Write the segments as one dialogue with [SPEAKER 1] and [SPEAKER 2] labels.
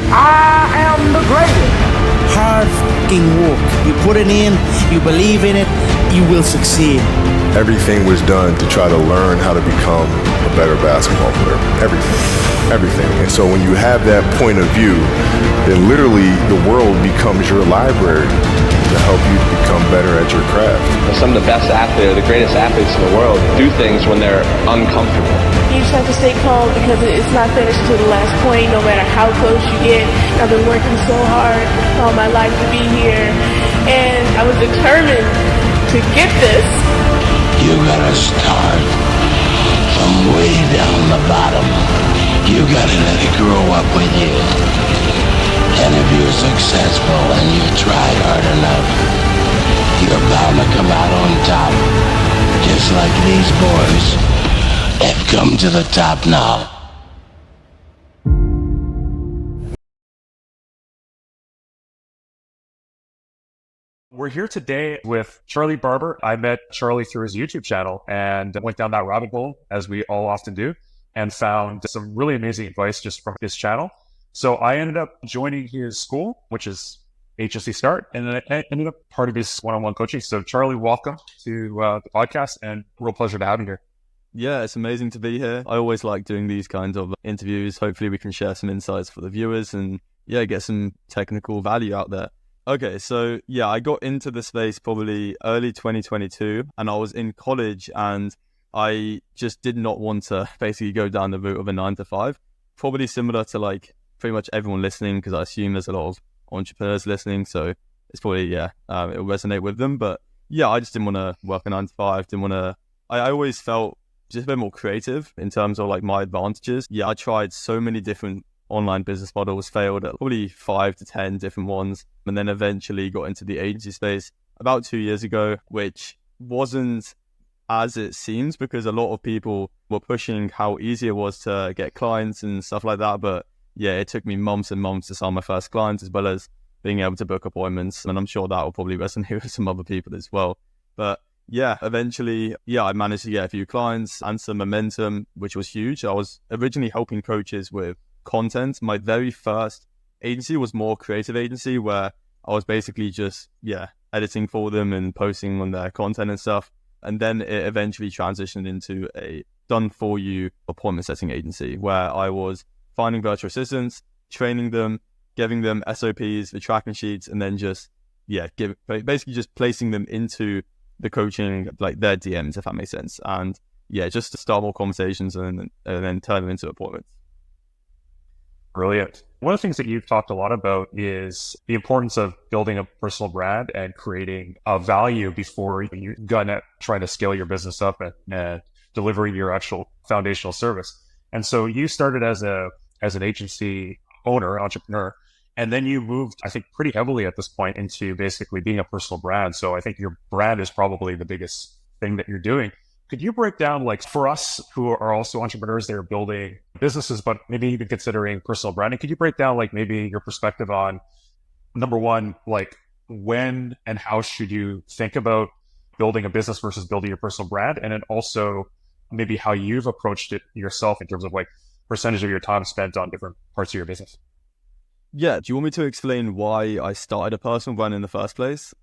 [SPEAKER 1] I am the greatest.
[SPEAKER 2] Hard fucking work. You put it in, you believe in it, you will succeed.
[SPEAKER 3] Everything was done to try to learn how to become a better basketball player. Everything. And so when you have that point of view, then literally the world becomes your library to help you become better at your craft.
[SPEAKER 4] Some of the best athletes, the greatest athletes in the world, do things when they're uncomfortable.
[SPEAKER 5] You just have to stay calm because it's not finished until the last point, no matter how close you get. I've been working so hard all my life to be here, and I was determined to get this.
[SPEAKER 6] You gotta start from way down the bottom. You gotta let it grow up with you. And if you're successful and you try hard enough, you're bound to come out on top. Just like these boys have come to the top now.
[SPEAKER 7] We're here today with Charlie Barber. I met Charlie through his YouTube channel and went down that rabbit hole, as we all often do, and found some really amazing advice just from his channel. So I ended up joining his school, which is HSC Start, and then I ended up part of his one-on-one coaching. So Charlie, welcome to the podcast, and real pleasure to have you here.
[SPEAKER 8] Yeah, it's amazing to be here. I always like doing these kinds of interviews. Hopefully we can share some insights for the viewers and get some technical value out there. Okay, so I got into the space probably early 2022, and I was in college, and I just did not want to basically go down the route of a 9-to-5. Probably similar to like pretty much everyone listening, because I assume there's a lot of entrepreneurs listening, so it's probably it'll resonate with them. But I just didn't want to work a 9-to-5. Didn't want to. I always felt just a bit more creative in terms of like my advantages. I tried so many different online business models, failed at probably 5 to 10 different ones, and then eventually got into the agency space about 2 years ago, which wasn't as it seems, because a lot of people were pushing how easy it was to get clients and stuff like that. But it took me months and months to sign my first clients, as well as being able to book appointments. And I'm sure that will probably resonate with some other people as well. But eventually, I managed to get a few clients and some momentum, which was huge. I was originally helping coaches with content. My very first agency was more creative agency, where I was basically just editing for them and posting on their content and stuff. And then it eventually transitioned into a done for you appointment setting agency, where I was finding virtual assistants, training them, giving them SOPs, the tracking sheets, and then just basically just placing them into the coaching, like their DMs, if that makes sense. And just to start more conversations and then turn them into appointments.
[SPEAKER 7] Brilliant. One of the things that you've talked a lot about is the importance of building a personal brand and creating a value before you gonna try to scale your business up and delivering your actual foundational service. And so you started as an agency owner, entrepreneur, and then you moved, I think, pretty heavily at this point into basically being a personal brand. So I think your brand is probably the biggest thing that you're doing. Could you break down, like, for us who are also entrepreneurs that are building businesses, but maybe even considering personal branding, could you break down, like, maybe your perspective on, number one, like, when and how should you think about building a business versus building your personal brand? And then also maybe how you've approached it yourself in terms of like percentage of your time spent on different parts of your business.
[SPEAKER 8] Do you want me to explain why I started a personal brand in the first place?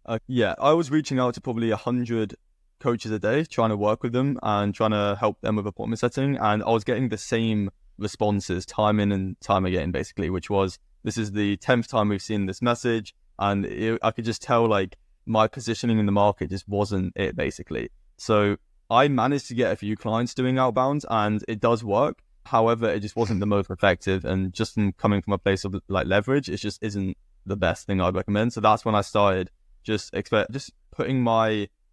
[SPEAKER 8] I was reaching out to probably 100 coaches a day, trying to work with them and trying to help them with appointment setting. And I was getting the same responses time in and time again, basically, which was, this is the 10th time we've seen this message. And I could just tell, like, my positioning in the market just wasn't it, basically. So I managed to get a few clients doing outbound, and it does work. However, it just wasn't the most effective. And just coming from a place of like leverage, it just isn't the best thing I'd recommend. So that's when I started just putting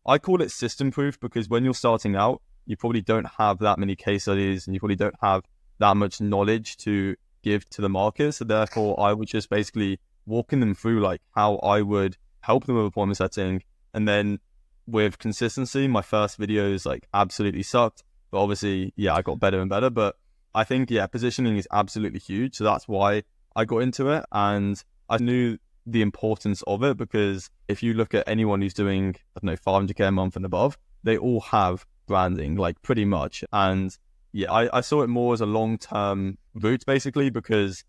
[SPEAKER 8] I call it system proof, because when you're starting out, you probably don't have that many case studies and you probably don't have that much knowledge to give to the market. So therefore, I would just basically walking them through like how I would help them with appointment setting. And then with consistency, my first videos like absolutely sucked, but obviously, I got better and better. But I think, positioning is absolutely huge. So that's why I got into it. And I knew the importance of it, because if you look at anyone who's doing, 500K a month and above, they all have branding, like pretty much. And I saw it more as a long-term route, basically, because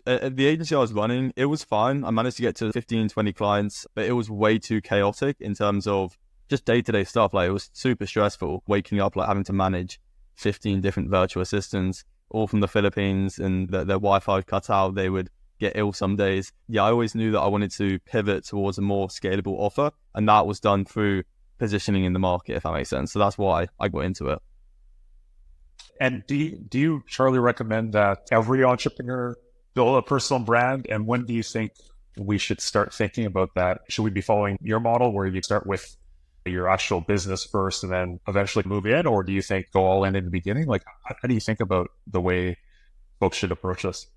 [SPEAKER 8] At the agency I was running, it was fine. I managed to get to 15, 20 clients, but it was way too chaotic in terms of just day-to-day stuff. Like, it was super stressful waking up, like having to manage 15 different virtual assistants, all from the Philippines, and their Wi-Fi cut out. They would get ill some days. Yeah, I always knew that I wanted to pivot towards a more scalable offer, and that was done through positioning in the market, if that makes sense. So that's why I got into it.
[SPEAKER 7] And do you, Charlie, recommend that every entrepreneur build a personal brand? And when do you think we should start thinking about that? Should we be following your model where you start with your actual business first and then eventually move in? Or do you think go all in the beginning? Like, how do you think about the way folks should approach this?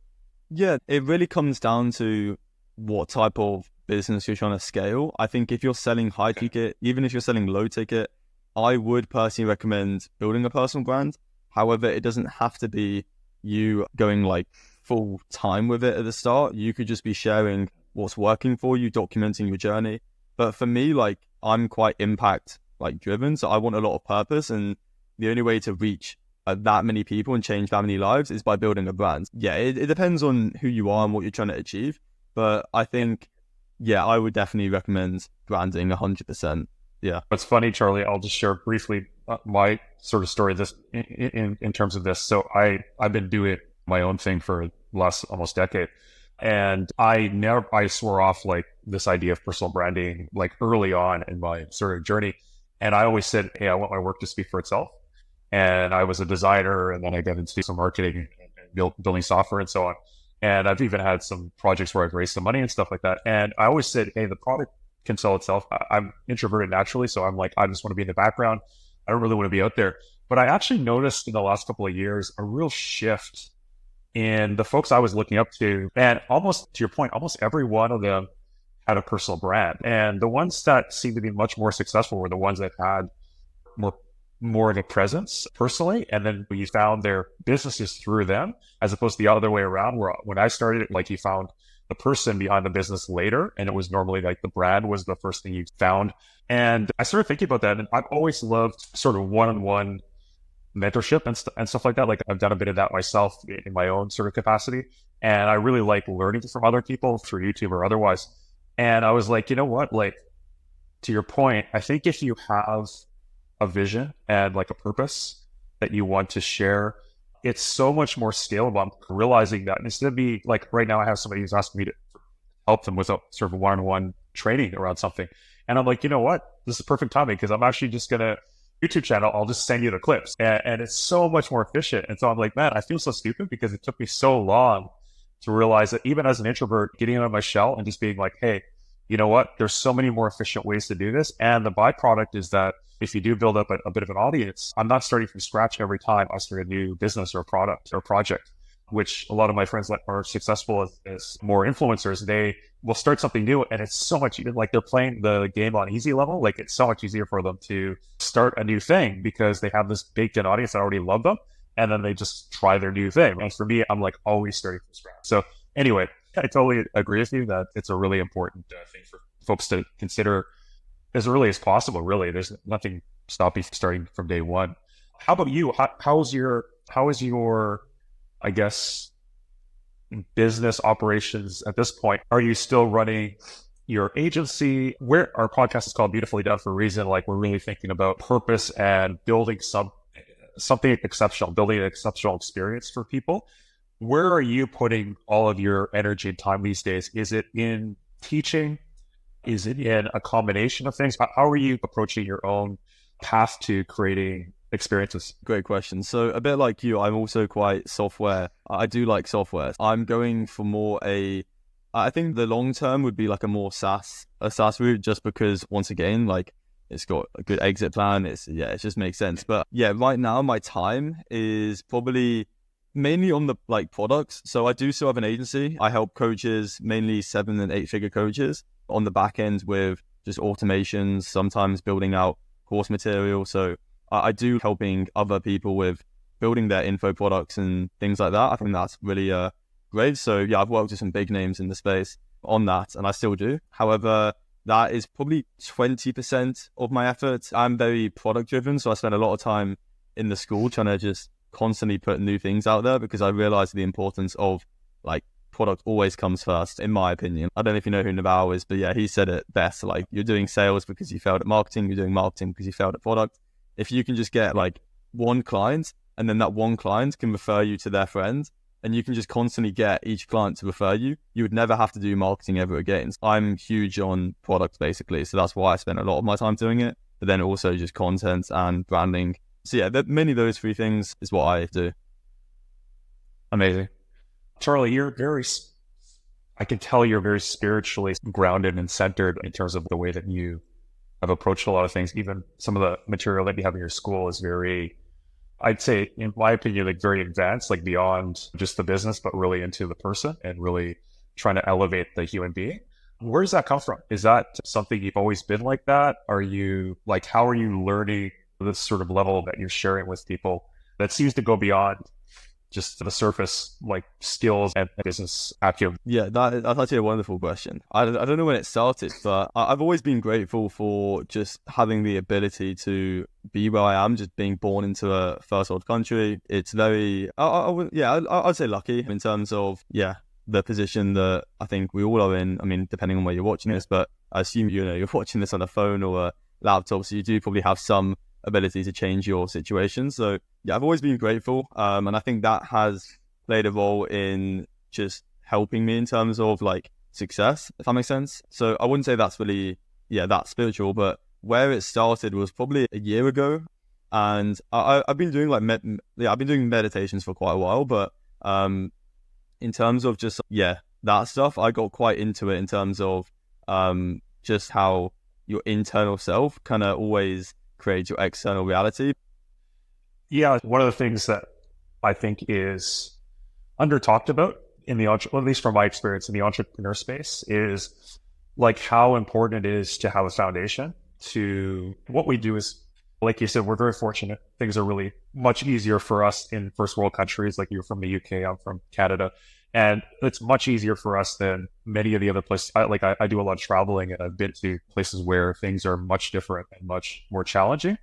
[SPEAKER 8] Yeah, it really comes down to what type of business you're trying to scale. I think if you're selling high ticket, even if you're selling low ticket, I would personally recommend building a personal brand. However, it doesn't have to be you going like full time with it at the start. You could just be sharing what's working for you, documenting your journey. But for me, like, I'm quite impact like driven. So I want a lot of purpose. And the only way to reach that many people and change that many lives is by building a brand. Yeah, it depends on who you are and what you're trying to achieve. But I think, yeah, I would definitely recommend branding 100%. Yeah.
[SPEAKER 7] What's funny, Charlie, I'll just share briefly my sort of story this in terms of this. So I've been doing my own thing for the last almost decade. And I swore off like this idea of personal branding like early on in my sort of journey. And I always said, hey, I want my work to speak for itself. And I was a designer, and then I got into some marketing and building software and so on. And I've even had some projects where I've raised some money and stuff like that. And I always said, hey, the product can sell itself. I'm introverted naturally. So I'm like, I just want to be in the background. I don't really want to be out there. But I actually noticed in the last couple of years a real shift in the folks I was looking up to. And almost to your point, almost every one of them had a personal brand. And the ones that seemed to be much more successful were the ones that had more of a presence personally. And then you found their businesses through them, as opposed to the other way around, where when I started, like, you found the person behind the business later. And it was normally like the brand was the first thing you found. And I started thinking about that. And I've always loved sort of one-on-one mentorship and stuff like that. Like, I've done a bit of that myself in my own sort of capacity. And I really like learning from other people through YouTube or otherwise. And I was like, you know what, like, to your point, I think if you have a vision and like a purpose that you want to share, it's so much more scalable. I'm realizing that instead of be like, right now I have somebody who's asking me to help them with a sort of one-on-one training around something. And I'm like, you know what, this is perfect timing, because I'm actually just going to YouTube channel, I'll just send you the clips, and it's so much more efficient. And so I'm like, man, I feel so stupid because it took me so long to realize that even as an introvert, getting out of my shell and just being like, hey, you know what, there's so many more efficient ways to do this. And the byproduct is that if you do build up a bit of an audience, I'm not starting from scratch every time I start a new business or product or project, which a lot of my friends that are successful as more influencers, they will start something new, and it's so much, like, they're playing the game on easy level. Like, it's so much easier for them to start a new thing because they have this baked in audience that already love them, and then they just try their new thing. And for me, I'm like always starting from scratch. So anyway, I totally agree with you that it's a really important thing for folks to consider as early as possible. Really, there's nothing stopping starting from day one. How about you? How is your, I guess, business operations at this point? Are you still running your agency? Where our podcast is called Beautifully Done for a reason. Like, we're really thinking about purpose and building something exceptional, building an exceptional experience for people. Where are you putting all of your energy and time these days? Is it in teaching? Is it in a combination of things? How are you approaching your own path to creating experiences?
[SPEAKER 8] Great question. So a bit like you, I'm also quite software. I do like software. I'm going for I think the long term would be like a SaaS route, just because, once again, like, it's got a good exit plan. It just makes sense. But yeah, right now my time is probably mainly on the like products. So I do still have an agency. I help coaches, mainly 7 and 8 figure coaches, on the back end with just automations, sometimes building out course material. So I do helping other people with building their info products and things like that. I think that's really great. So yeah, I've worked with some big names in the space on that, and I still do. However, that is probably 20% of my effort. I'm very product driven, so I spend a lot of time in the school trying to just constantly put new things out there, because I realize the importance of like product always comes first, in my opinion. I don't know if you know who Naval is, but yeah, he said it best. Like, you're doing sales because you failed at marketing, you're doing marketing because you failed at product. If you can just get like one client, and then that one client can refer you to their friend, and you can just constantly get each client to refer you, you would never have to do marketing ever again. I'm huge on product, basically. So that's why I spend a lot of my time doing it, but then also just content and branding. So yeah, mainly those three things is what I do.
[SPEAKER 7] Amazing. Charlie, I can tell you're very spiritually grounded and centered in terms of the way that you have approached a lot of things. Even some of the material that you have in your school is very, I'd say, in my opinion, like very advanced, like beyond just the business, but really into the person and really trying to elevate the human being. Where does that come from? Is that something you've always been like that? Are you like, how are you learning this sort of level that you're sharing with people that seems to go beyond just the surface, like skills and business acumen?
[SPEAKER 8] Yeah, that's actually a wonderful question. I don't know when it started, but I've always been grateful for just having the ability to be where I am, just being born into a first world country. It's very, I'd say lucky in terms of, the position that I think we all are in. I mean, depending on where you're watching this, but I assume, you're watching this on a phone or a laptop, so you do probably have some ability to change your situation. So yeah, I've always been grateful, and I think that has played a role in just helping me in terms of like success, if that makes sense. So I wouldn't say that's really that spiritual, but where it started was probably a year ago, and I've been doing like I've been doing meditations for quite a while, but in terms of just that stuff, I got quite into it in terms of just how your internal self kind of always create your external reality.
[SPEAKER 7] Yeah, one of the things that I think is under talked about in the, at least from my experience in the entrepreneur space, is like how important it is to have a foundation. To what we do is, like you said, we're very fortunate. Things are really much easier for us in first world countries. Like, you're from the UK, I'm from Canada. And it's much easier for us than many of the other places. I do a lot of traveling, and I've been to places where things are much different and much more challenging.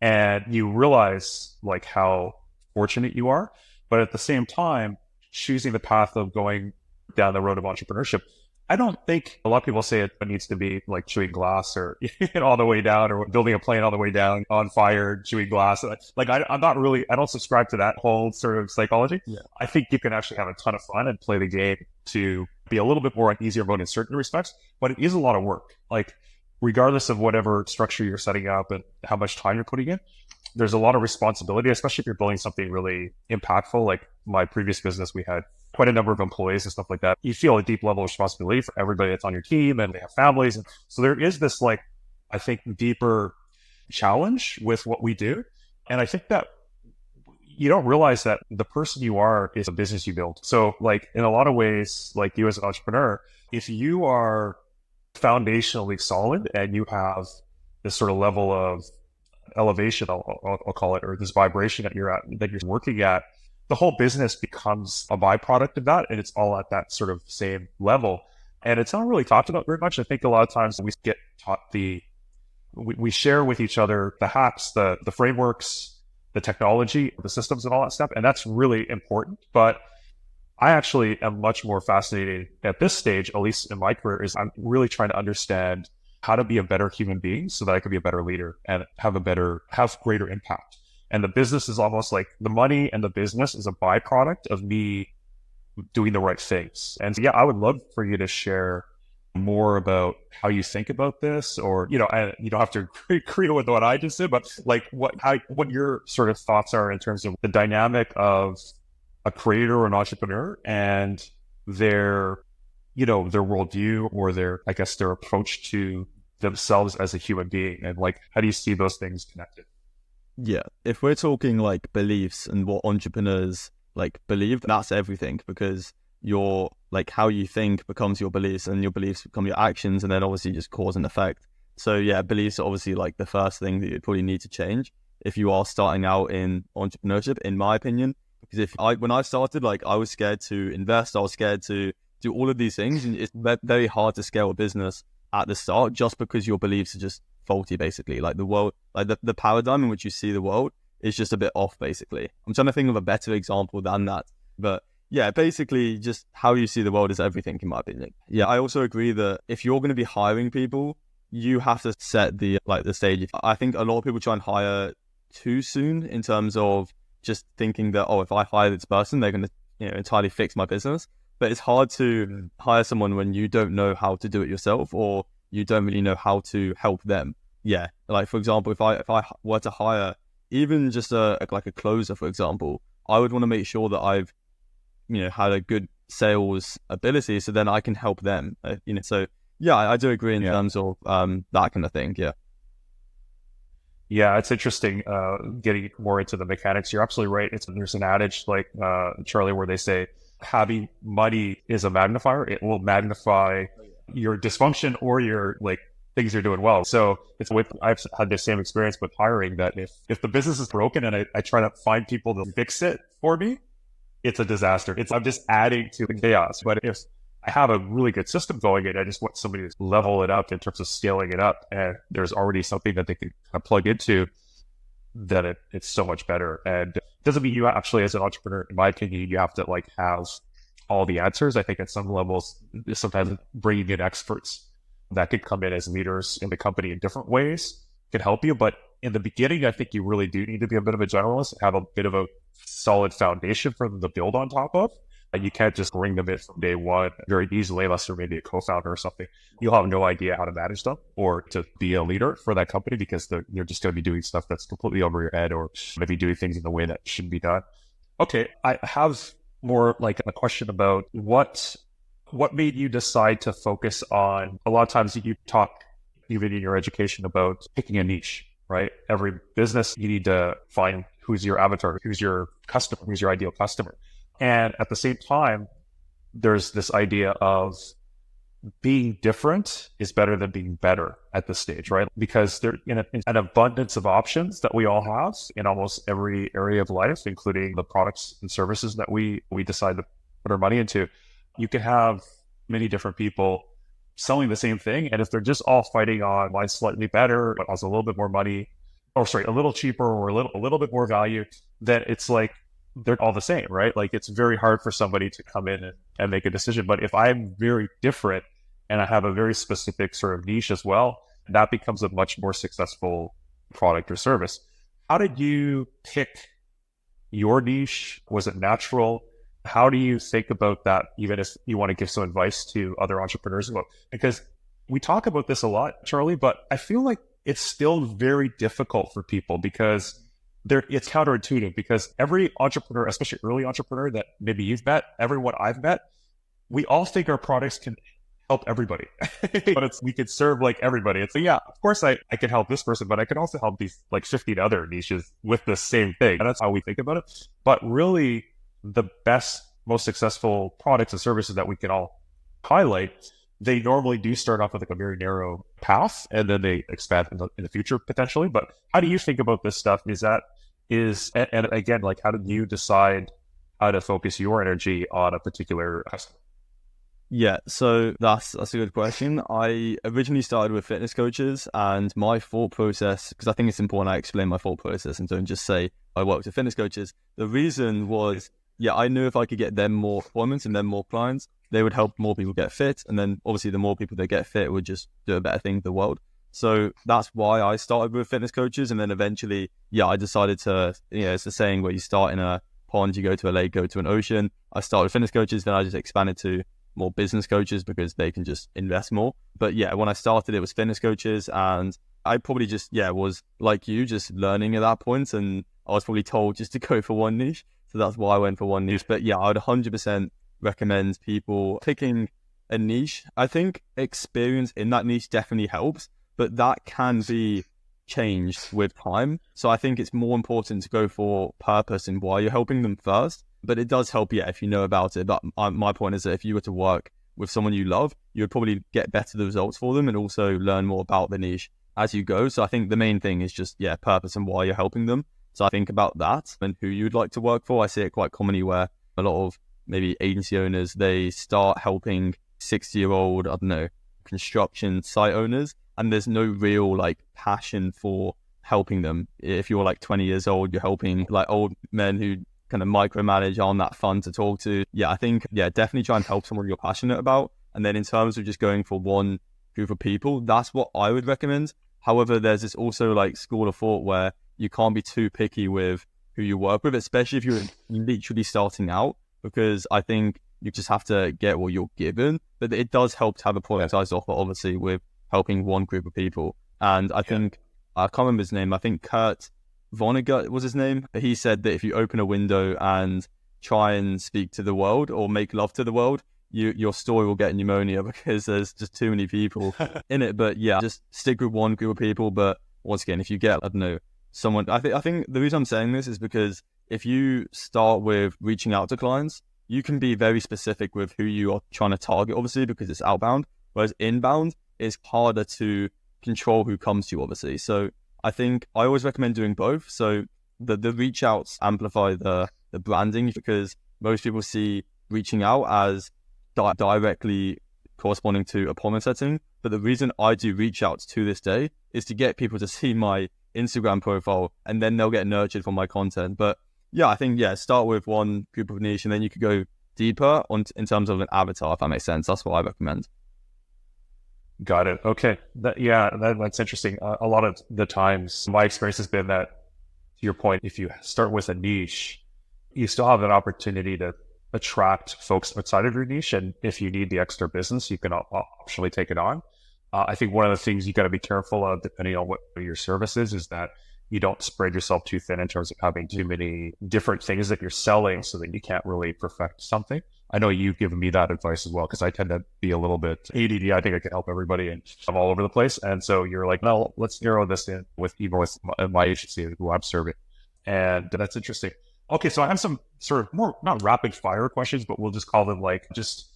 [SPEAKER 7] And you realize like how fortunate you are. But at the same time, choosing the path of going down the road of entrepreneurship, I don't think a lot of people say it needs to be like chewing glass or all the way down, or building a plane all the way down on fire, chewing glass. Like, I don't subscribe to that whole sort of psychology.
[SPEAKER 8] Yeah.
[SPEAKER 7] I think you can actually have a ton of fun and play the game to be a little bit more on easier mode in certain respects, but it is a lot of work. Like, regardless of whatever structure you're setting up and how much time you're putting in, there's a lot of responsibility, especially if you're building something really impactful. Like my previous business, we had quite a number of employees and stuff like that. You feel a deep level of responsibility for everybody that's on your team, and they have families. And so there is this, like, I think, deeper challenge with what we do. And I think that you don't realize that the person you are is a business you build. So like, in a lot of ways, like you as an entrepreneur, if you are foundationally solid and you have this sort of level of elevation, I'll call it, or this vibration that you're working at, the whole business becomes a byproduct of that, and it's all at that sort of same level. And it's not really talked about very much. I think a lot of times we get taught we share with each other the hacks, the frameworks, the technology, the systems, and all that stuff, and that's really important. But I actually am much more fascinated at this stage, at least in my career, is I'm really trying to understand how to be a better human being so that I can be a better leader and have greater impact. And the business is almost like the money, and the business is a byproduct of me doing the right things. And so, I would love for you to share more about how you think about this, or, you don't have to agree with what I just said, but like what your sort of thoughts are in terms of the dynamic of a creator or an entrepreneur and their worldview, or their approach to themselves as a human being, and like, how do you see those things connected?
[SPEAKER 8] Yeah, if we're talking like beliefs and what entrepreneurs like believe, that's everything, because your like how you think becomes your beliefs, and your beliefs become your actions, and then obviously just cause and effect. So yeah, beliefs are obviously like the first thing that you probably need to change if you are starting out in entrepreneurship, in my opinion. Because when I started, like, I was scared to invest, I was scared to do all of these things, and it's very hard to scale a business at the start just because your beliefs are just faulty, basically. Like the world, like the paradigm in which you see the world is just a bit off, basically. I'm trying to think of a better example than that, but yeah, basically just how you see the world is everything, in my opinion. Yeah, I also agree that if you're going to be hiring people, you have to set the stage. I think a lot of people try and hire too soon in terms of just thinking that, oh, if I hire this person, they're going to entirely fix my business. But it's hard to hire someone when you don't know how to do it yourself, or you don't really know how to help them. Yeah, like for example, if I were to hire even just a closer, for example, I would want to make sure that I've had a good sales ability, so then I can help them. So yeah, I do agree in terms of that kind of thing. Yeah.
[SPEAKER 7] Yeah, it's interesting getting more into the mechanics. You're absolutely right. There's an adage like Charlie where they say having money is a magnifier. It will magnify your dysfunction or your things you're doing well. So I've had the same experience with hiring, that if the business is broken and I try to find people to fix it for me, it's a disaster. I'm just adding to the chaos. But if I have a really good system going and I just want somebody to level it up in terms of scaling it up, and there's already something that they can kind of plug into, then it's so much better. And it doesn't mean you actually, as an entrepreneur, in my opinion, you have to have all the answers. I think at some levels, sometimes bringing in experts that could come in as leaders in the company in different ways can help you. But in the beginning, I think you really do need to be a bit of a generalist and have a bit of a solid foundation for them to build on top of. You can't just bring them in from day one very easily, unless you're maybe a co-founder or something. You'll have no idea how to manage them or to be a leader for that company, because you're just going to be doing stuff that's completely over your head, or maybe doing things in the way that shouldn't be done. Okay, I have more a question about what made you decide to focus on. A lot of times you talk, even in your education, about picking a niche, right? Every business, you need to find who's your avatar, who's your customer, who's your ideal customer. And at the same time, there's this idea of being different is better than being better at this stage, right? Because there's an abundance of options that we all have in almost every area of life, including the products and services that we decide to put our money into. You can have many different people selling the same thing, and if they're just all fighting on mine's slightly better, but has a little bit more money, or sorry, a little cheaper, or a little bit more value, then it's they're all the same, right? It's very hard for somebody to come in and make a decision. But if I'm very different and I have a very specific sort of niche as well, that becomes a much more successful product or service. How did you pick your niche? Was it natural? How do you think about that, even if you want to give some advice to other entrepreneurs about? Because we talk about this a lot, Charlie, but I feel like it's still very difficult for people, because it's counterintuitive, because every entrepreneur, especially early entrepreneur that maybe you've met, everyone I've met, we all think our products can help everybody, but we can serve everybody. And so, yeah, of course I can help this person, but I can also help these 15 other niches with the same thing. And that's how we think about it. But really, the best, most successful products and services that we can all highlight, they normally do start off with a very narrow path, and then they expand in the future potentially. But how do you think about this stuff? And again, how did you decide how to focus your energy on a particular customer?
[SPEAKER 8] Yeah, so that's a good question. I originally started with fitness coaches, and my thought process, because I think it's important I explain my thought process and don't just say I worked with fitness coaches. The reason was, I knew if I could get them more appointments and them more clients, they would help more people get fit. And then obviously the more people that get fit would just do a better thing for the world. So that's why I started with fitness coaches. And then eventually, I decided to, it's the saying where you start in a pond, you go to a lake, go to an ocean. I started with fitness coaches, then I just expanded to more business coaches because they can just invest more. But when I started, it was fitness coaches, and I probably just, was like you, just learning at that point. And I was probably told just to go for one niche. So that's why I went for one niche. But I would 100% recommend people picking a niche. I think experience in that niche definitely helps, but that can be changed with time. So I think it's more important to go for purpose and why you're helping them first. But it does help, if you know about it. But my point is that if you were to work with someone you love, you would probably get better results for them and also learn more about the niche as you go. So I think the main thing is just, purpose and why you're helping them. So I think about that and who you'd like to work for. I see it quite commonly where a lot of maybe agency owners, they start helping 60-year-old, construction site owners, and there's no real passion for helping them. If you're 20 years old, you're helping old men who kind of micromanage, aren't that fun to talk to. Yeah, I think, definitely try and help someone you're passionate about. And then in terms of just going for one group of people, that's what I would recommend. However, there's this also like school of thought where you can't be too picky with who you work with, especially if you're literally starting out, because I think you just have to get what you're given. But it does help to have a productized offer, obviously, with helping one group of people. And I think, I can't remember his name, I think Kurt Vonnegut was his name. He said that if you open a window and try and speak to the world or make love to the world, your story will get pneumonia because there's just too many people in it. But yeah, just stick with one group of people. But once again, if you get, I don't know, someone, I think the reason I'm saying this is because if you start with reaching out to clients, you can be very specific with who you are trying to target, obviously, because it's outbound, whereas inbound is harder to control who comes to you, obviously. So I think I always recommend doing both. So the reach outs amplify the branding, because most people see reaching out as directly corresponding to appointment setting. But the reason I do reach outs to this day is to get people to see my Instagram profile, and then they'll get nurtured from my content. But yeah, I think, start with one group of niche, and then you could go deeper in terms of an avatar, if that makes sense. That's what I recommend.
[SPEAKER 7] Got it. Okay. That's interesting. A lot of the times, my experience has been that, to your point, if you start with a niche, you still have an opportunity to attract folks outside of your niche. And if you need the extra business, you can optionally take it on. I think one of the things you got to be careful of, depending on what your service is that you don't spread yourself too thin in terms of having too many different things that you're selling so that you can't really perfect something. I know you've given me that advice as well, because I tend to be a little bit ADD. I think I can help everybody, and I'm all over the place. And so you're like, no, let's narrow this in with my agency who I'm serving. And that's interesting. Okay, so I have some sort of more, not rapid fire questions, but we'll just call them like just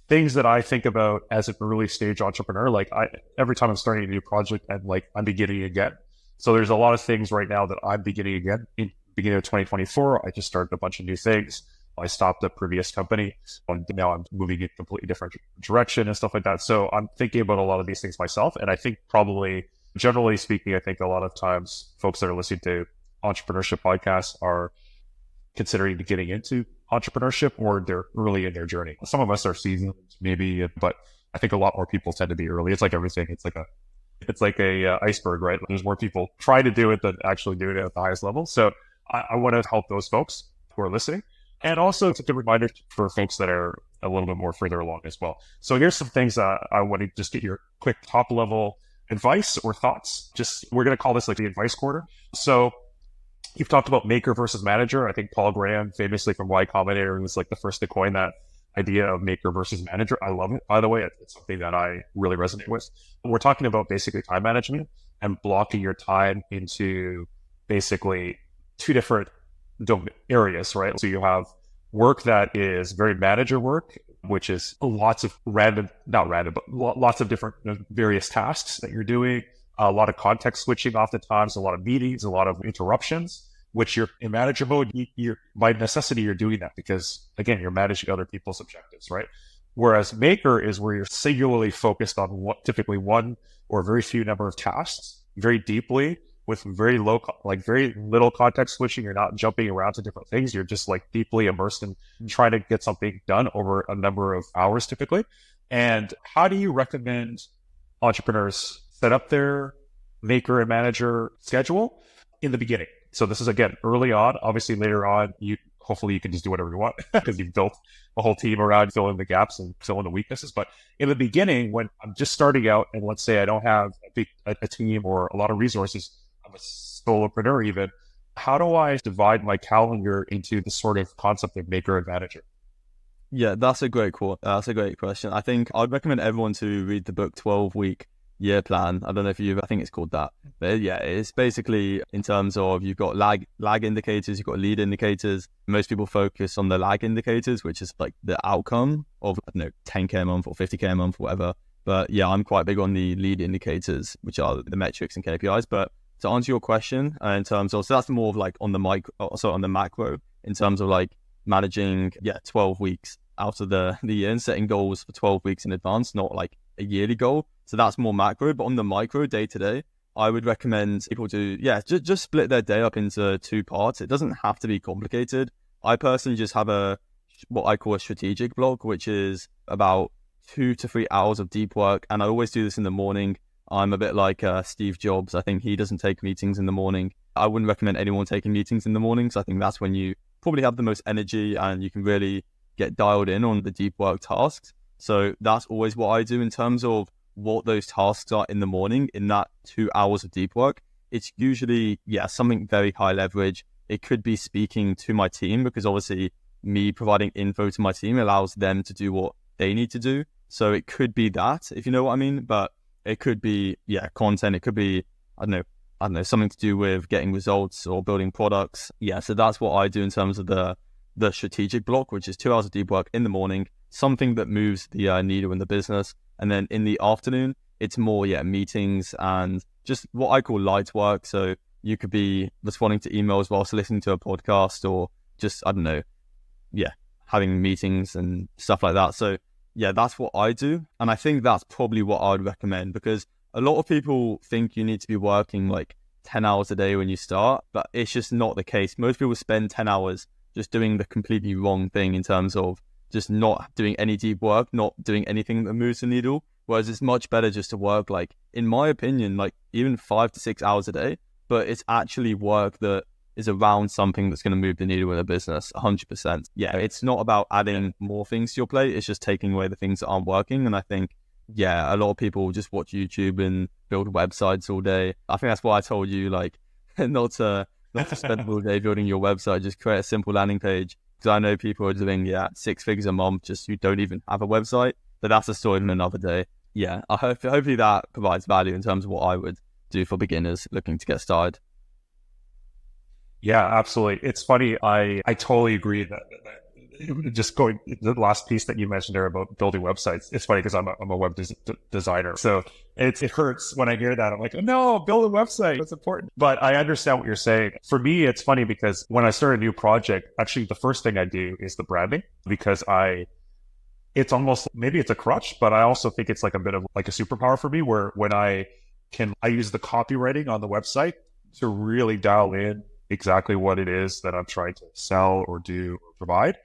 [SPEAKER 7] things that I think about as an early stage entrepreneur. Like every time I'm starting a new project, and like I'm beginning again. So there's a lot of things right now that I'm beginning again. In the beginning of 2024, I just started a bunch of new things. I stopped the previous company, and now I'm moving in a completely different direction and stuff like that. So I'm thinking about a lot of these things myself. And I think probably, generally speaking, I think a lot of times folks that are listening to entrepreneurship podcasts are considering getting into entrepreneurship, or they're early in their journey. Some of us are seasoned maybe, but I think a lot more people tend to be early. It's like everything. It's like a iceberg, right? There's more people try to do it than actually do it at the highest level. So I want to help those folks who are listening. And also it's a good reminder for folks that are a little bit more further along as well. So here's some things I want to just get your quick top level advice or thoughts. We're going to call this like the advice quarter. So you've talked about maker versus manager. I think Paul Graham, famously from Y Combinator, was like the first to coin that idea of maker versus manager. I love it, by the way. It's something that I really resonate with. We're talking about basically time management and blocking your time into basically two different areas, right? So you have work that is very manager work, which is lots of lots of different various tasks that you're doing, a lot of context switching oftentimes, a lot of meetings, a lot of interruptions, which you're in manager mode, you're by necessity, you're doing that because, again, you're managing other people's objectives, right? Whereas maker is where you're singularly focused on typically one or very few number of tasks very deeply with very little context switching. You're not jumping around to different things. You're just like deeply immersed in trying to get something done over a number of hours typically. And how do you recommend entrepreneurs set up their maker and manager schedule in the beginning? So this is, again, early on. Obviously later on, hopefully you can just do whatever you want because you've built a whole team around filling the gaps and filling the weaknesses. But in the beginning, when I'm just starting out, and let's say I don't have a team or a lot of resources, I'm a solopreneur even, how do I divide my calendar into the sort of concept of maker and manager?
[SPEAKER 8] Yeah, that's a great question. I think I'd recommend everyone to read the book 12-Week Year Plan. I don't know if I think it's called that. But yeah, it's basically in terms of you've got lag indicators, you've got lead indicators. Most people focus on the lag indicators, which is like the outcome of, 10K a month or 50K a month, whatever. But yeah, I'm quite big on the lead indicators, which are the metrics and KPIs. But to answer your question, in terms of, so that's more of like on the macro, in terms of like managing, 12 weeks out of the year and setting goals for 12 weeks in advance, not like a yearly goal. So that's more macro. But on the micro, day to day, I would recommend people to, just split their day up into two parts. It doesn't have to be complicated. I personally just have what I call a strategic block, which is about 2 to 3 hours of deep work. And I always do this in the morning. I'm a bit like Steve Jobs. I think he doesn't take meetings in the morning. I wouldn't recommend anyone taking meetings in the mornings. I think that's when you probably have the most energy and you can really get dialed in on the deep work tasks. So that's always what I do in terms of what those tasks are in the morning in that 2 hours of deep work. It's usually, something very high leverage. It could be speaking to my team, because obviously me providing info to my team allows them to do what they need to do. So it could be that, if you know what I mean, but it could be, content. It could be, I don't know, something to do with getting results or building products. So that's what I do in terms of the strategic block, which is 2 hours of deep work in the morning, something that moves the needle in the business. And then in the afternoon, it's more, meetings and just what I call light work. So you could be responding to emails whilst listening to a podcast, or just, I don't know, having meetings and stuff like that. So that's what I do. And I think that's probably what I would recommend, because a lot of people think you need to be working like 10 hours a day when you start, but it's just not the case. Most people spend 10 hours just doing the completely wrong thing in terms of just not doing any deep work, not doing anything that moves the needle. Whereas it's much better just to work, like, in my opinion, like even 5 to 6 hours a day, but it's actually work that is around something that's going to move the needle in a business 100%. It's not about adding more things to your plate. It's just taking away the things that aren't working. And I think, a lot of people just watch YouTube and build websites all day. I think that's why I told you, like, not to spend all day building your website, just create a simple landing page. Because I know people are doing, 6 figures a month just who don't even have a website. But that's a story for another day. Hopefully that provides value in terms of what I would do for beginners looking to get started.
[SPEAKER 7] Yeah, absolutely. It's funny. I totally agree that just going the last piece that you mentioned there about building websites. It's funny because I'm a web designer, so it hurts when I hear that. I'm like, oh, no, build a website. It's important. But I understand what you're saying. For me, it's funny because when I start a new project, actually the first thing I do is the branding, because it's almost, maybe it's a crutch, but I also think it's like a bit of like a superpower for me, where when I use the copywriting on the website to really dial in exactly what it is that I'm trying to sell or do or provide.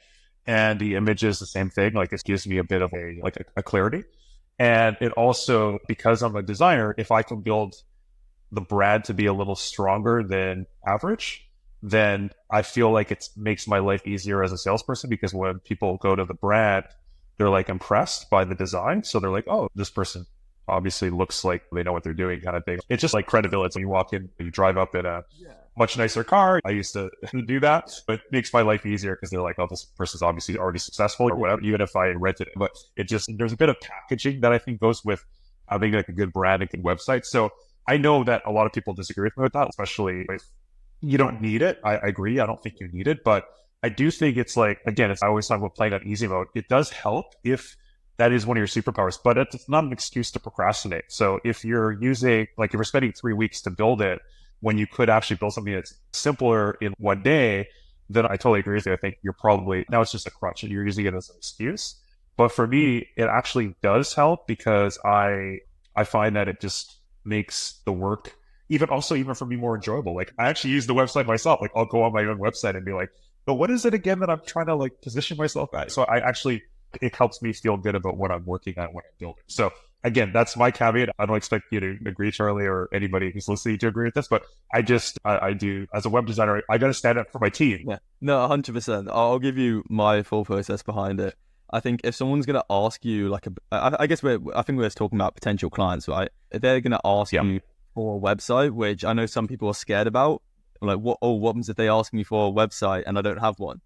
[SPEAKER 7] And the image is the same thing. Like, it gives me a bit of a clarity. And it also, because I'm a designer, if I can build the brand to be a little stronger than average, then I feel like it makes my life easier as a salesperson, because when people go to the brand, they're like impressed by the design. So they're like, oh, this person obviously looks like they know what they're doing, kind of thing. It's just like credibility. When you walk in, you drive up in a much nicer car. I used to do that, but it makes my life easier because they're like, oh, this person's obviously already successful or whatever, even if I rented it. But there's a bit of packaging that I think goes with having like a good brand and good website. So I know that a lot of people disagree with me with that, especially if you don't need it. I agree. I don't think you need it, but I do think it's like, again, I always talk about playing on easy mode. It does help if that is one of your superpowers, but it's not an excuse to procrastinate. So if you're using, like, if you're spending 3 weeks to build it, when you could actually build something that's simpler in one day, then I totally agree with you. I think you're probably, now it's just a crutch and you're using it as an excuse. But for me, it actually does help, because I find that it just makes the work even for me more enjoyable. Like, I actually use the website myself. Like, I'll go on my own website and be like, but what is it again that I'm trying to like position myself at? So it helps me feel good about what I'm working on when I'm building. So again, that's my caveat. I don't expect you to agree, Charlie, or anybody who's listening to agree with this, but I do, as a web designer, I got to stand up for my team.
[SPEAKER 8] Yeah, no, 100%. I'll give you my full process behind it. I think if someone's going to ask you, like, I think we're talking about potential clients, right? If they're going to ask you for a website, which I know some people are scared about, like, what happens if they ask me for a website and I don't have one?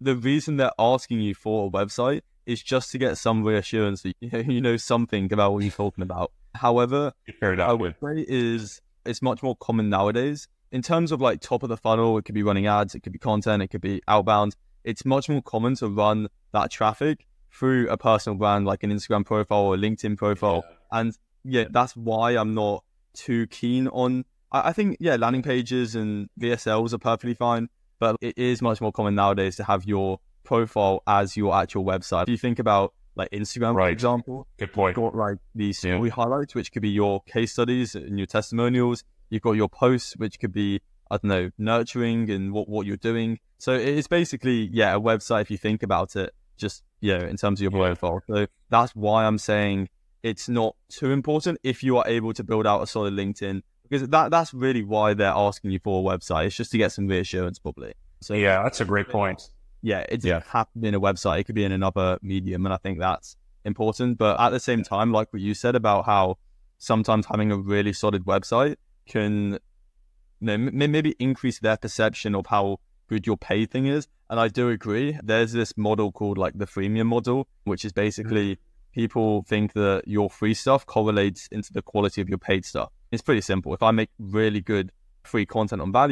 [SPEAKER 8] The reason they're asking you for a website is just to get some reassurance that you know something about what you're talking about. However, I would say it's much more common nowadays. In terms of like top of the funnel, it could be running ads, it could be content, it could be outbound. It's much more common to run that traffic through a personal brand, like an Instagram profile or a LinkedIn profile. And that's why I'm not too keen on, I think, landing pages and VSLs are perfectly fine, but it is much more common nowadays to have your profile as your actual website. If you think about like Instagram, for example,
[SPEAKER 7] good point.
[SPEAKER 8] You've got like these story highlights, which could be your case studies and your testimonials. You've got your posts, which could be, I don't know, nurturing and what you're doing. So it's basically, yeah, a website if you think about it, just, in terms of your profile. So that's why I'm saying it's not too important if you are able to build out a solid LinkedIn, because that's really why they're asking you for a website. It's just to get some reassurance probably. So
[SPEAKER 7] yeah, that's a great point.
[SPEAKER 8] Yeah, it doesn't have to be in a website. It could be in another medium. And I think that's important. But at the same time, like what you said about how sometimes having a really solid website can maybe increase their perception of how good your pay thing is. And I do agree. There's this model called like the freemium model, which is basically people think that your free stuff correlates into the quality of your paid stuff. It's pretty simple. If I make really good free content on on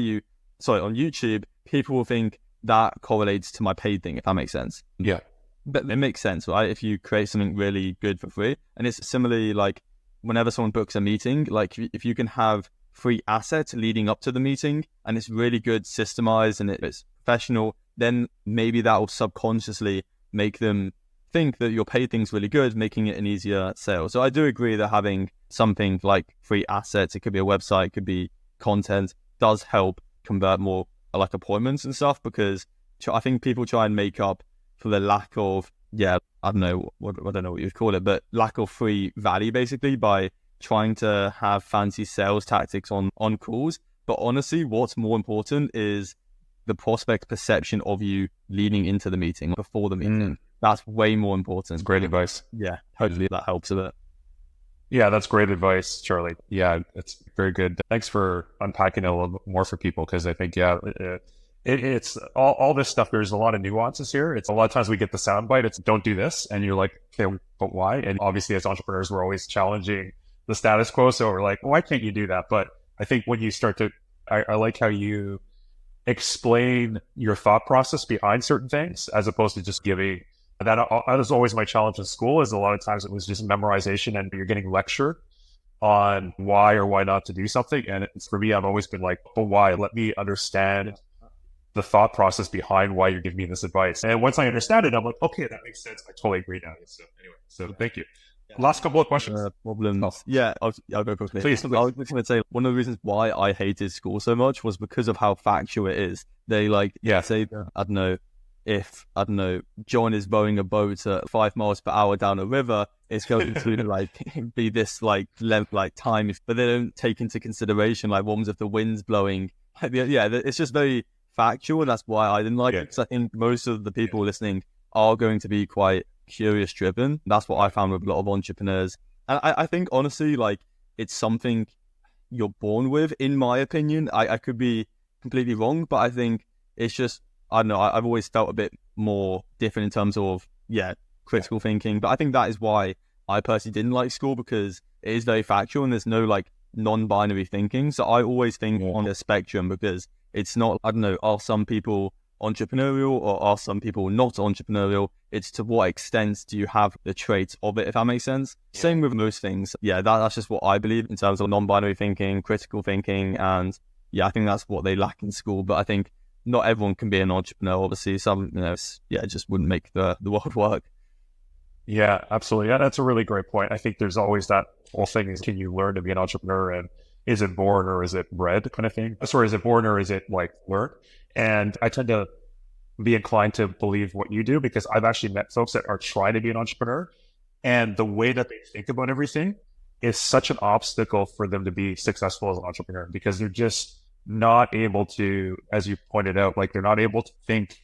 [SPEAKER 8] YouTube, people will think that correlates to my paid thing, if that makes sense.
[SPEAKER 7] Yeah.
[SPEAKER 8] But it makes sense, right? If you create something really good for free. And it's similarly like whenever someone books a meeting, like if you can have free assets leading up to the meeting and it's really good systemized and it's professional, then maybe that will subconsciously make them think that your paid thing's really good, making it an easier sale. So I do agree that having something like free assets, it could be a website, it could be content, does help convert more like appointments and stuff, because I think people try and make up for the lack of, I don't know what you'd call it, but lack of free value basically by trying to have fancy sales tactics on calls. But honestly, what's more important is the prospect perception of you leading into the meeting before the meeting. That's way more important.
[SPEAKER 7] That's great advice.
[SPEAKER 8] Yeah, hopefully that helps a bit.
[SPEAKER 7] Yeah, that's great advice, Charlie. Yeah, it's very good. Thanks for unpacking it a little bit more for people, because I think, it's all this stuff. There's a lot of nuances here. It's a lot of times we get the soundbite. It's don't do this. And you're like, okay, but why? And obviously as entrepreneurs, we're always challenging the status quo. So we're like, why can't you do that? But I think when you start to, I like how you explain your thought process behind certain things, as opposed to just giving. That was always my challenge in school, is a lot of times it was just memorization and you're getting lectured on why or why not to do something. And for me, I've always been like, but why? Let me understand the thought process behind why you're giving me this advice. And once I understand it, I'm like, okay, that makes sense. I totally agree now. So anyway, so thank you. Last couple of questions.
[SPEAKER 8] Problems. Oh. Yeah, I'll go quickly.
[SPEAKER 7] Please.
[SPEAKER 8] I was just going to say, one of the reasons why I hated school so much was because of how factual it is. They say, I don't know, John is rowing a boat at 5 miles per hour down a river, it's going to be this length, time, but they don't take into consideration what happens if the wind's blowing. It's just very factual, and that's why I didn't like it, because I think most of the people listening are going to be quite curious driven. That's what I found with a lot of entrepreneurs. And I think honestly, it's something you're born with, in my opinion. I could be completely wrong, but I think it's just, I don't know, I've always felt a bit more different in terms of, critical thinking. But I think that is why I personally didn't like school, because it is very factual and there's no non-binary thinking. So I always think on a spectrum, because it's not, I don't know, are some people entrepreneurial or are some people not entrepreneurial? It's to what extent do you have the traits of it, if that makes sense? Same with most things. That's just what I believe in terms of non-binary thinking, critical thinking. And I think that's what they lack in school. But I think not everyone can be an entrepreneur. Obviously, some, it just wouldn't make the world work.
[SPEAKER 7] Yeah, absolutely. Yeah, that's a really great point. I think there's always that whole thing is, can you learn to be an entrepreneur, and is it born or is it bred kind of thing? Sorry, is it born or is it learned? And I tend to be inclined to believe what you do, because I've actually met folks that are trying to be an entrepreneur, and the way that they think about everything is such an obstacle for them to be successful as an entrepreneur, because they're just not able to, as you pointed out, they're not able to think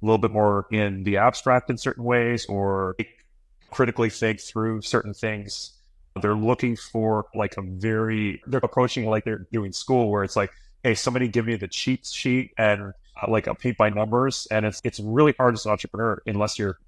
[SPEAKER 7] a little bit more in the abstract in certain ways, or critically think through certain things. They're looking for they're approaching like they're doing school, where it's like, hey, somebody give me the cheat sheet and a paint by numbers. And it's really hard as an entrepreneur, unless you're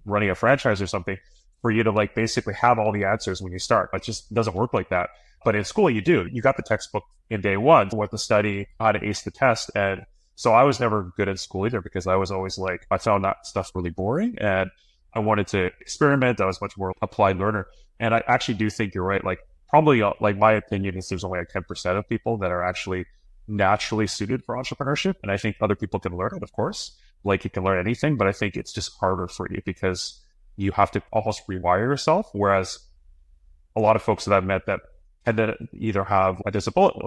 [SPEAKER 7] running a franchise or something, for you to basically have all the answers when you start. It just doesn't work like that. But in school, you do. You got the textbook in day one, what to study, how to ace the test. And so I was never good at school either, because I was always I found that stuff really boring, and I wanted to experiment. I was much more applied learner. And I actually do think you're right. Probably my opinion is there's only 10% of people that are actually naturally suited for entrepreneurship. And I think other people can learn it, of course. You can learn anything, but I think it's just harder for you, because you have to almost rewire yourself. Whereas a lot of folks that I've met that tend to either have a disability,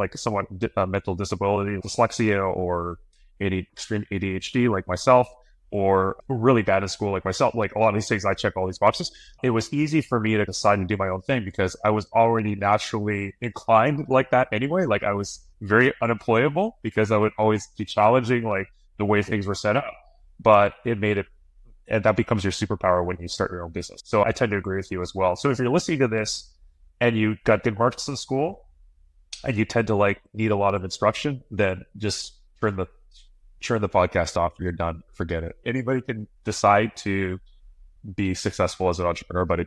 [SPEAKER 7] mental disability, dyslexia, or extreme ADHD like myself, or really bad in school like myself, like a lot of these things, I check all these boxes. It was easy for me to decide to do my own thing because I was already naturally inclined like that anyway. Like I was very unemployable because I would always be challenging like the way things were set up, but it made it, and that becomes your superpower when you start your own business. So I tend to agree with you as well. So if you're listening to this and you got good marks in school and you tend to like need a lot of instruction, then just turn the podcast off. You're done. Forget it. Anybody can decide to be successful as an entrepreneur, but I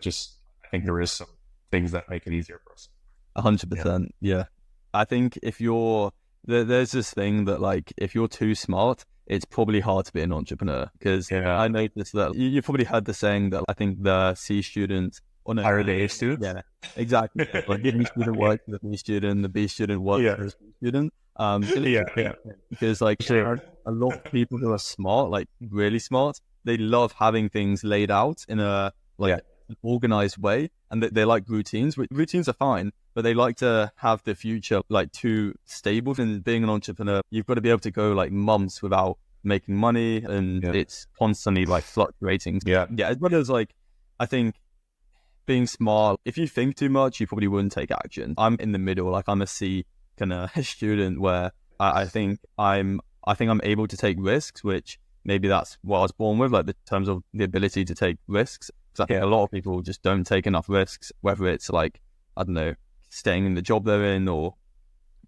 [SPEAKER 7] think there is some things that make it easier for us.
[SPEAKER 8] 100%. Yeah. I think if there's this thing that like, if you're too smart, it's probably hard to be an entrepreneur because I noticed that you probably heard the saying that I think the C student
[SPEAKER 7] hire the A students.
[SPEAKER 8] Yeah, exactly. Like the B student works for the B student, the B student works for the C student. Because like there are a lot of people who are smart, like really smart. They love having things laid out in a an organized way, and they like routines. Routines are fine, but they like to have the future like too stable. And being an entrepreneur, you've got to be able to go like months without making money, and it's constantly like fluctuating. As well as like, I think being smart, if you think too much, you probably wouldn't take action. I'm in the middle, like I'm a C kind of student where I think I'm able to take risks, which maybe that's what I was born with, like in terms of the ability to take risks. Because I think a lot of people just don't take enough risks, whether it's like, I don't know, staying in the job they're in or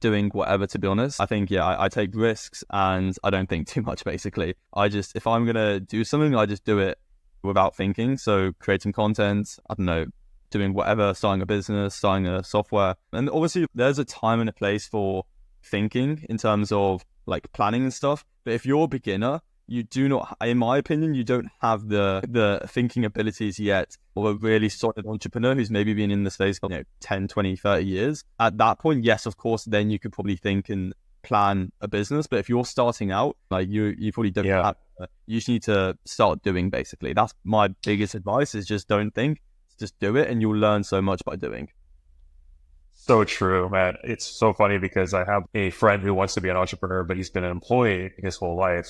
[SPEAKER 8] doing whatever, to be honest. I think, I take risks and I don't think too much, basically. If I'm going to do something, I just do it without thinking. So creating content, I don't know, doing whatever, starting a business, starting a software. And obviously there's a time and a place for thinking in terms of like planning and stuff. But if you're a beginner, you do not, in my opinion, you don't have the thinking abilities yet of a really solid entrepreneur who's maybe been in the space for 10, 20, 30 years. At that point, yes, of course, then you could probably think and plan a business. But if you're starting out, like you probably don't have, you just need to start doing, basically. That's my biggest advice, is just don't think, just do it, and you'll learn so much by doing.
[SPEAKER 7] So true, man. It's so funny because I have a friend who wants to be an entrepreneur, but he's been an employee his whole life.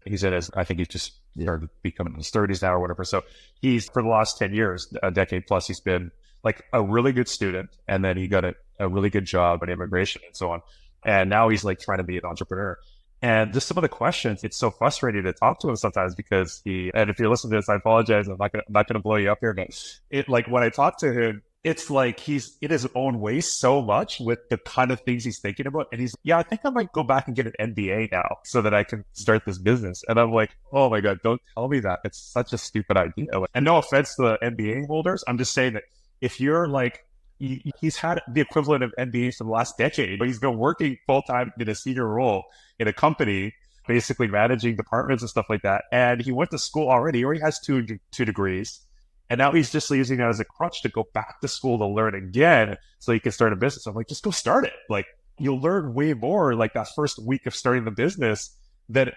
[SPEAKER 7] He's in his, I think he's just started becoming in his 30s now or whatever. So he's, for the last 10 years, a decade plus, he's been like a really good student. And then he got a really good job in immigration and so on. And now he's like trying to be an entrepreneur. And just some of the questions, it's so frustrating to talk to him sometimes because and if you're listening to this, I apologize. I'm not going to blow you up here, but when I talk to him, it's like he's in his own way so much with the kind of things he's thinking about. And he's, I think I might go back and get an MBA now so that I can start this business. And I'm like, oh my God, don't tell me that. It's such a stupid idea. And no offense to the MBA holders. I'm just saying that if you're like, he's had the equivalent of MBA for the last decade, but he's been working full-time in a senior role in a company, basically managing departments and stuff like that. And he went to school already, he already has two degrees. And now he's just using it as a crutch to go back to school to learn again so he can start a business. I'm like, just go start it. Like, you'll learn way more like that first week of starting the business than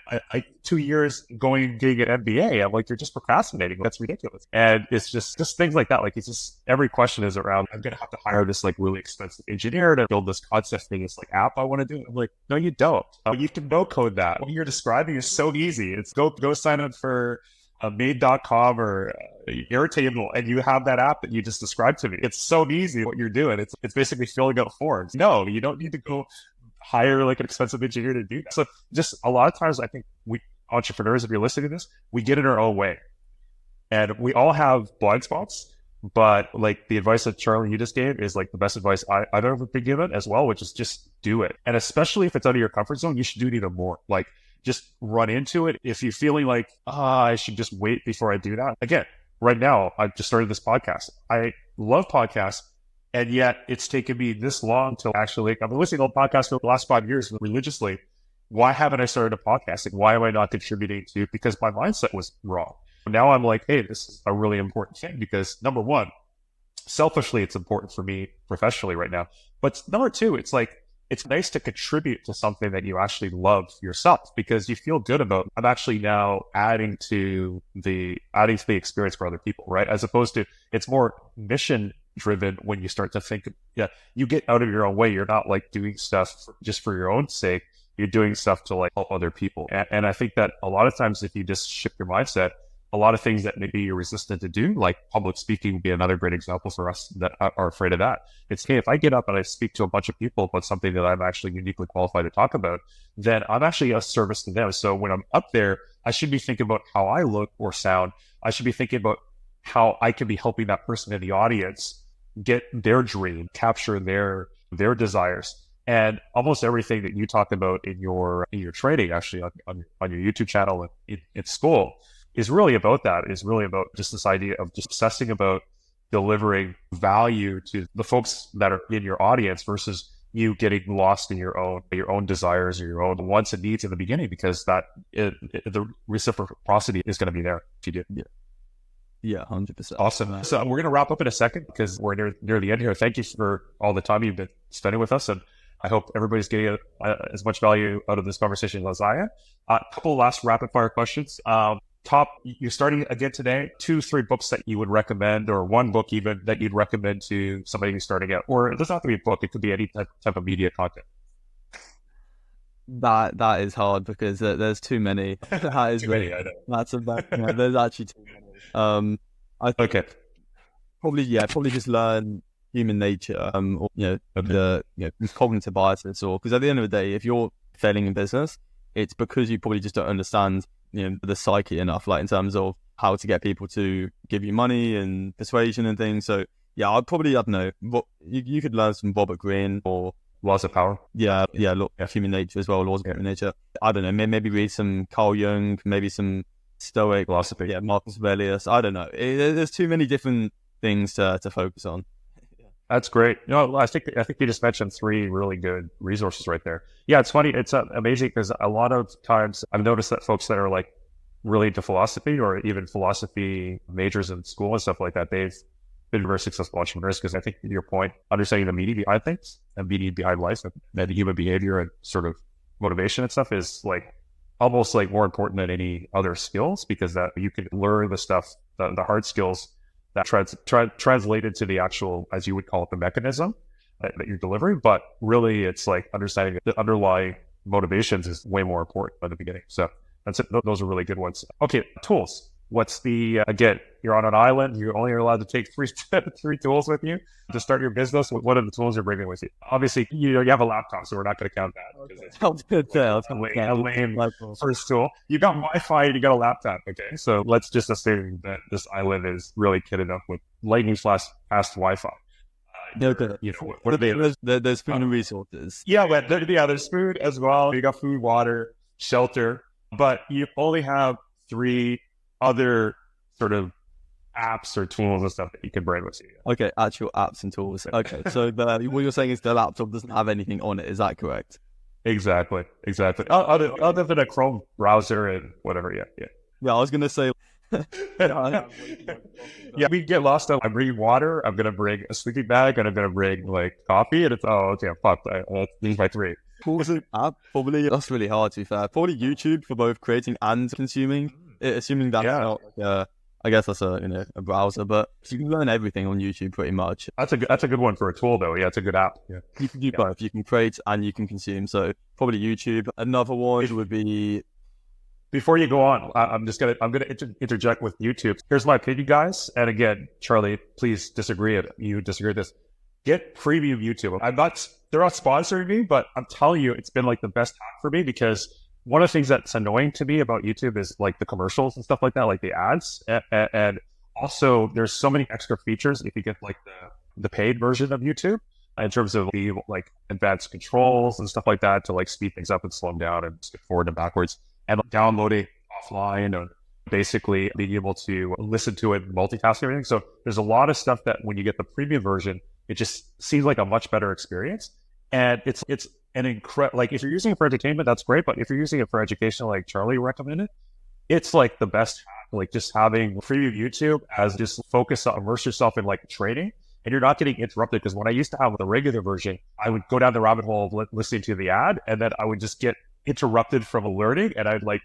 [SPEAKER 7] 2 years getting an MBA. I'm like, you're just procrastinating. That's ridiculous. And it's just things like that. Like, it's just, every question is around, I'm going to have to hire this like really expensive engineer to build this concept thing, this like app I want to do. I'm like, no, you don't. You can no code that. What you're describing is so easy. It's go sign up for made.com or Airtable, and you have that app that you just described to me. It's so easy what you're doing. It's basically filling out forms. No, you don't need to go hire like an expensive engineer to do that. So just a lot of times, I think we entrepreneurs, if you're listening to this, we get in our own way, and we all have blind spots. But like the advice that Charlie you just gave is like the best advice I've ever been given as well, which is just do it. And especially if it's out of your comfort zone, you should do it even more. Like, just run into it. If you're feeling like, I should just wait before I do that. Again, right now, I've just started this podcast. I love podcasts, and yet it's taken me this long to actually, I've been listening to podcasts for the last 5 years religiously. Why haven't I started a podcast? Like, why am I not contributing to it? Because my mindset was wrong. Now I'm like, hey, this is a really important thing because number one, selfishly, it's important for me professionally right now. But number two, it's like, it's nice to contribute to something that you actually love yourself because you feel good about, I'm actually now adding to the experience for other people, right? As opposed to, it's more mission driven when you start to think, you get out of your own way. You're not like doing stuff just for your own sake. you're doing stuff to like help other people. And I think that a lot of times if you just shift your mindset, a lot of things that maybe you're resistant to do, like public speaking would be another great example for us that are afraid of that. It's, hey, if I get up and I speak to a bunch of people about something that I'm actually uniquely qualified to talk about, then I'm actually a service to them. So when I'm up there, I should be thinking about how I look or sound. I should be thinking about how I can be helping that person in the audience get their dream, capture their desires. And almost everything that you talked about in your training, actually on your YouTube channel and in school, is really about that. Is really about just this idea of just obsessing about delivering value to the folks that are in your audience versus you getting lost in your own desires or your own wants and needs in the beginning, because the reciprocity is going to be there if you do.
[SPEAKER 8] Yeah, 100%.
[SPEAKER 7] Awesome. So we're going to wrap up in a second because we're near the end here. Thank you for all the time you've been spending with us, and I hope everybody's getting as much value out of this conversation as I am. A couple last rapid fire questions. You're starting again today, 2-3 books that you would recommend, or one book even that you'd recommend to somebody who's starting out, or it doesn't have to be a book. It could be any type of media content.
[SPEAKER 8] That is hard because there's too many. That is
[SPEAKER 7] too many, I know.
[SPEAKER 8] That's there's actually too many.
[SPEAKER 7] Okay.
[SPEAKER 8] Probably just learn human nature, or the cognitive biases, or because at the end of the day, if you're failing in business, it's because you probably just don't understand the psyche enough, like in terms of how to get people to give you money and persuasion and things. So yeah, I don't know. You could learn some Robert Greene or
[SPEAKER 7] Laws of Power.
[SPEAKER 8] Human nature as well. Laws of Human Nature. I don't know. Maybe read some Carl Jung, maybe some Stoic
[SPEAKER 7] philosophy.
[SPEAKER 8] Yeah, Marcus Aurelius. I don't know. There's too many different things to focus on.
[SPEAKER 7] That's great. I think you just mentioned 3 really good resources right there. Yeah, it's funny. It's amazing because a lot of times I've noticed that folks that are like really into philosophy or even philosophy majors in school and stuff like that, they've been very successful entrepreneurs, because I think to your point, understanding the meaning behind things and meaning behind life and human behavior and sort of motivation and stuff is like almost like more important than any other skills, because that you can learn the stuff, the hard skills that translated to the actual, as you would call it, the mechanism that you're delivering. But really, it's like understanding the underlying motivations is way more important at the beginning. So that's it. Those are really good ones. Okay, tools. What's again, you're on an island. You're only allowed to take three tools with you to start your business. What are the tools you're bringing with you? Obviously, you have a laptop, so we're not going to count that. A lame first tool. You got Wi-Fi and you got a laptop. Okay, so let's just assume that this island is really kitted up with lightning fast Wi-Fi. What are they?
[SPEAKER 8] There's food and resources.
[SPEAKER 7] Yeah, but there's food as well. You got food, water, shelter, but you only have 3 other sort of apps or tools and stuff that you can bring with you.
[SPEAKER 8] Okay, actual apps and tools. Okay, so what you're saying is the laptop doesn't have anything on it. Is that correct?
[SPEAKER 7] Exactly. Other than a Chrome browser and whatever. Yeah.
[SPEAKER 8] Yeah, I was gonna say.
[SPEAKER 7] Yeah, we get lost. I'm bringing water. I'm gonna bring a sleeping bag, and I'm gonna bring like coffee. And it's these my 3.
[SPEAKER 8] Tools and app. Probably that's really hard to be fair. Probably YouTube for both creating and consuming. Assuming that's not, I guess that's a browser, but you can learn everything on YouTube pretty much.
[SPEAKER 7] That's a good one for a tool, though. Yeah, it's a good app. Yeah,
[SPEAKER 8] you can do both. You can create and you can consume. So probably YouTube. Another one would be.
[SPEAKER 7] Before you go on, I'm gonna interject with YouTube. Here's my opinion, guys. And again, Charlie, please disagree if you disagree with this. Get premium YouTube. They're not sponsoring me, but I'm telling you, it's been like the best hack for me, because one of the things that's annoying to me about YouTube is like the commercials and stuff like that, like the ads. And also there's so many extra features if you get like the paid version of YouTube, in terms of the like advanced controls and stuff like that to like speed things up and slow them down and skip forward and backwards, and downloading offline, or basically being able to listen to it and multitask everything. So there's a lot of stuff that when you get the premium version, it just seems like a much better experience. And it's an incredible, like if you're using it for entertainment, that's great. But if you're using it for education, like Charlie recommended, it's like the best hack. Like just having premium YouTube as just immerse yourself in like training, and you're not getting interrupted. Because when I used to have the regular version, I would go down the rabbit hole of listening to the ad, and then I would just get interrupted from learning, and I'd like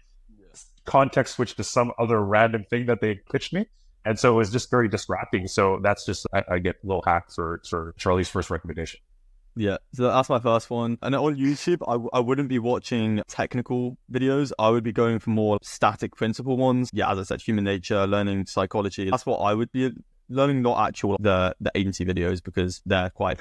[SPEAKER 7] context switch to some other random thing that they pitched me. And so it was just very distracting. So that's just, I get a little hack for Charlie's first recommendation.
[SPEAKER 8] Yeah, so that's my first one. And on YouTube, I wouldn't be watching technical videos. I would be going for more static principle ones. Yeah, as I said, human nature, learning psychology. That's what I would be learning, not actual the agency videos, because they're quite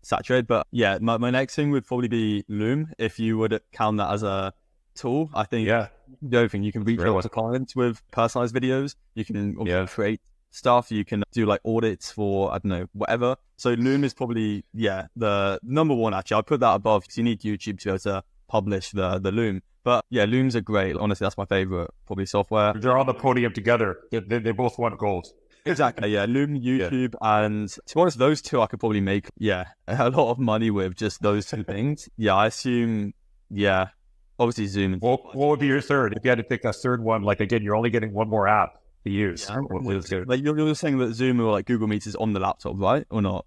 [SPEAKER 8] saturated. But yeah, my next thing would probably be Loom, if you would count that as a tool. I think the other thing, you can reach out to clients with personalized videos. You can create stuff. You can do like audits for, I don't know, whatever. So Loom is probably, the number one, actually. I'll put that above, because you need YouTube to be able to publish the Loom. But yeah, Looms are great. Honestly, that's my favorite probably software.
[SPEAKER 7] They're on the podium together. They both won gold.
[SPEAKER 8] Exactly, yeah. Loom, YouTube, and to be honest, those two I could probably make, a lot of money with just those two things. Yeah, I assume, obviously Zoom.
[SPEAKER 7] What would be your third? If you had to pick a third one, like again, you're only getting one more app to use.
[SPEAKER 8] Like you're saying that Zoom or like Google Meet is on the laptop, right? Or not?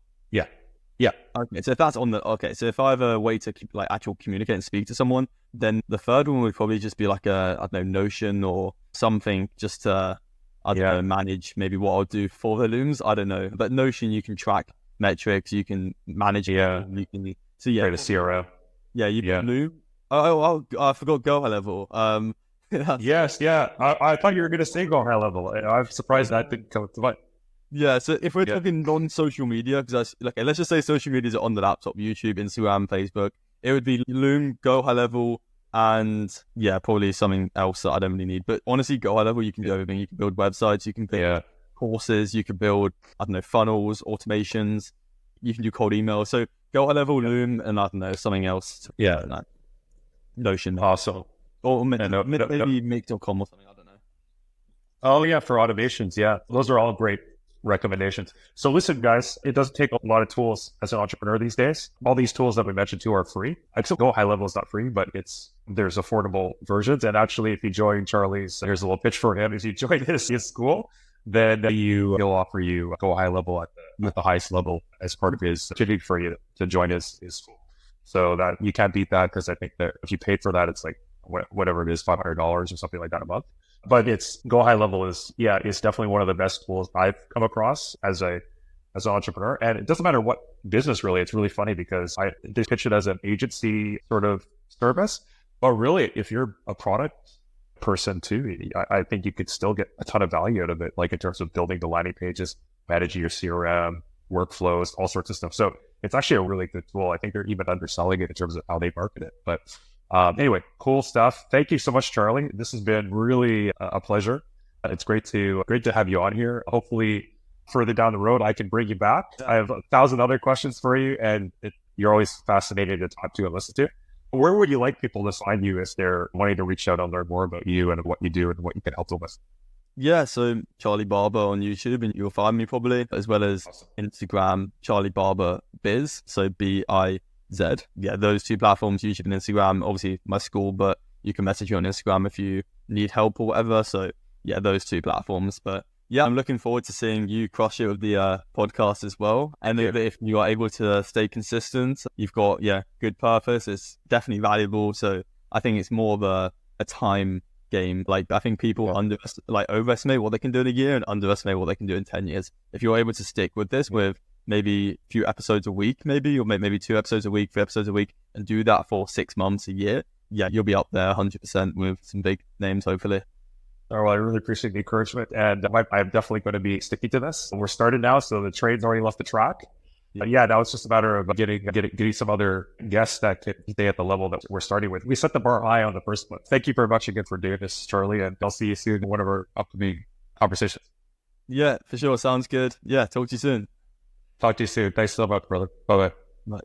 [SPEAKER 7] Yeah.
[SPEAKER 8] Okay, so if that's on so if I have a way to like actual communicate and speak to someone, then the third one would probably just be like I don't know, Notion or something, just to manage maybe what I'll do for the Looms. I don't know, but Notion, you can track metrics, you can manage you can create
[SPEAKER 7] a CRM.
[SPEAKER 8] Loom. I forgot Go High Level.
[SPEAKER 7] Yes, I thought you were going to say Go High Level. I'm surprised that didn't come to mind.
[SPEAKER 8] Yeah, so if we're talking non-social media, because let's just say social media is on the laptop, YouTube, Instagram, Facebook, it would be Loom, Go High Level, and probably something else that I don't really need. But honestly, Go High Level, you can do everything. You can build websites, you can build courses, you can build, I don't know, funnels, automations, you can do cold email. So Go High Level, Loom, and I don't know, something else. Notion.
[SPEAKER 7] Awesome.
[SPEAKER 8] Or maybe Make.com or something, I don't know.
[SPEAKER 7] Oh yeah, for automations, those are all great recommendations. So listen, guys, it doesn't take a lot of tools as an entrepreneur these days. All these tools that we mentioned too are free. Except Go High Level is not free, but there's affordable versions. And actually, if you join Charlie's, here's a little pitch for him. If you join his school, then he'll offer you Go High Level with the highest level as part of his opportunity for you to join his school. So that you can't beat that, because I think that if you paid for that, it's like whatever it is, $500 or something like that a month. But Go High Level is definitely one of the best tools I've come across as an entrepreneur. And it doesn't matter what business, really. It's really funny because they pitch it as an agency sort of service. But really, if you're a product person too, I think you could still get a ton of value out of it, like in terms of building the landing pages, managing your CRM, workflows, all sorts of stuff. So it's actually a really good tool. I think they're even underselling it in terms of how they market it. But anyway, cool stuff. Thank you so much, Charlie. This has been really a pleasure. It's great to have you on here. Hopefully, further down the road, I can bring you back. I have 1,000 other questions for you, and you're always fascinating to talk to and listen to. Where would you like people to find you if they're wanting to reach out and learn more about you and what you do and what you can help them with?
[SPEAKER 8] Yeah, so Charlie Barber on YouTube, and you'll find me probably, as well as Instagram, Charlie Barber Biz, so BIZ. Yeah, those two platforms, YouTube and Instagram, obviously my school, but you can message me on Instagram if you need help or whatever. So yeah, those two platforms. But yeah, I'm looking forward to seeing you crush it with the podcast as well. And if you are able to stay consistent, you've got, good purpose. It's definitely valuable. So I think it's more of a time game. Like I think people overestimate what they can do in a year and underestimate what they can do in 10 years. If you're able to stick with this with maybe a few episodes a week, or maybe 2 episodes a week, 3 episodes a week, and do that for 6 months, a year, you'll be up there 100% with some big names, hopefully.
[SPEAKER 7] Oh, well, I really appreciate the encouragement, and I'm definitely going to be sticking to this. We're started now, so the train's already left the track. Now it's just a matter of getting some other guests that can stay at the level that we're starting with. We set the bar high on the first one. Thank you very much again for doing this, Charlie, and I'll see you soon in one of our upcoming conversations.
[SPEAKER 8] Yeah, for sure. Sounds good. Yeah, talk to you soon.
[SPEAKER 7] Talk to you soon. Thanks so much, brother. Bye-bye.
[SPEAKER 8] Bye.